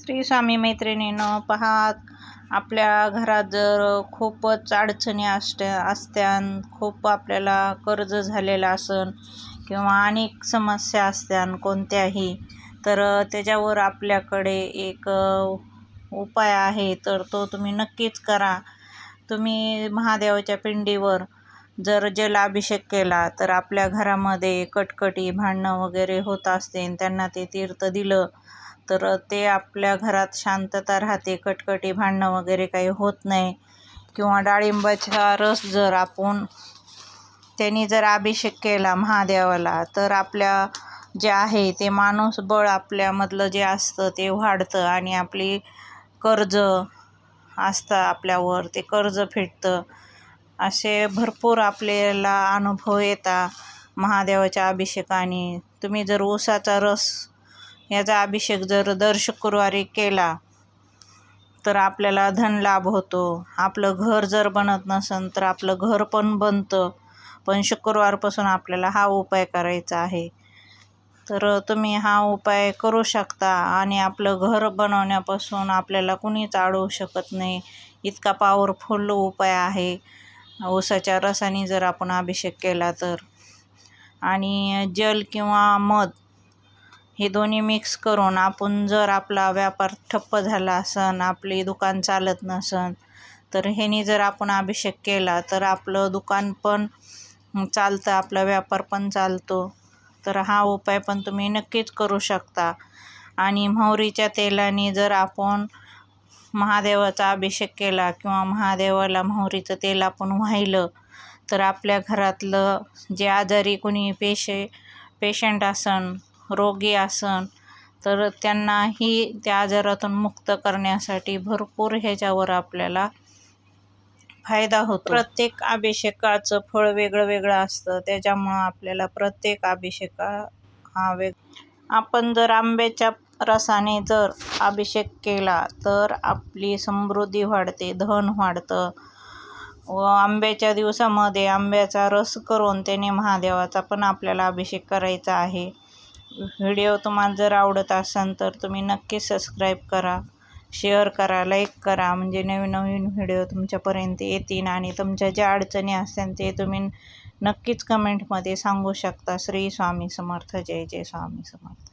श्री स्वामी मैत्रिणींनो, पहा, आपल्या घरात जर खूपच अडचणी असत्यान, खूप आपल्याला कर्ज झालेलं असन किंवा अनेक समस्या असत्यान कोणत्याही, तर त्याच्यावर आपल्याकडे एक उपाय आहे. तर तो तुम्ही नक्कीच करा. तुम्ही महादेवाच्या पिंडीवर जर जलाभिषेक केला तर आपल्या घरामध्ये कटकटी भांडणं वगैरे होत असते, त्यांना ते तीर्थ दिलं तर ते आपल्या घरात शांतता राहते, कटकटी भांडणं वगैरे काही होत नाही. किंवा डाळिंबाचा रस जर आपण त्यांनी जर अभिषेक केला महादेवाला तर आपल्या जे आहे ते माणूस बळ आपल्यामधलं जे असतं ते वाढतं आणि आपली कर्ज असतं आपल्यावर ते कर्ज फिटतं. असे भरपूर आपल्याला अनुभव येतात महादेवाच्या अभिषेकाने. तुम्ही जर ऊसाचा रस याचा अभिषेक जर दर शुक्रवारी केला तर आपल्याला धनलाभ होतो. आपलं घर जर बनत नसेल तर आपलं घर पण बनतं. पण शुक्रवारपासून आपल्याला हा उपाय करायचा आहे. तर तुम्ही हा उपाय करू शकता आणि आपलं घर बनवण्यापासून आपल्याला कुणीच अडवू शकत नाही, इतका पॉवरफुल उपाय आहे ऊसाच्या रसाने जर आपण अभिषेक केला तर. आणि जल किंवा मध हे दोन्ही मिक्स करून आपण जर आपला व्यापार ठप्प झाला असन, आपली दुकान चालत नसन, तर ह्यानी जर आपण अभिषेक केला तर आपलं दुकान पण चालतं, आपला व्यापार पण चालतो. तर हा उपाय पण तुम्ही नक्कीच करू शकता. आणि मोहरीच्या तेलाने जर आपण महादेवाचा अभिषेक केला किंवा महादेवाला मोहरीचं तेल आपण वाहिलं तर आपल्या घरातलं जे आजारी कोणी पेशंट असन, रोगी असन, तर त्यांनाही त्या आजारातून मुक्त करण्यासाठी भरपूर ह्याच्यावर आपल्याला फायदा होतो. प्रत्येक अभिषेकाचं फळ वेगळं वेगळं असतं, त्याच्यामुळं आपल्याला प्रत्येक अभिषेक हा आपण जर आंब्याच्या रसाने जर अभिषेक केला तर आपली समृद्धी वाढते, धन वाढतं. व आंब्याच्या दिवसामध्ये आंब्याचा रस करून त्याने महादेवाचा पण आपल्याला अभिषेक करायचा आहे. व्हिडिओ तुम्हाला जर आवडत असेल तर तुम्ही नक्की सबस्क्राईब करा, शेअर करा, लाईक करा, म्हणजे नवीन नवीन व्हिडिओ तुमच्यापर्यंत येतील. आणि तुमच्या ज्या अडचणी असतील ते तुम्ही नक्कीच कमेंटमध्ये सांगू शकता. श्री स्वामी समर्थ. जय जय स्वामी समर्थ.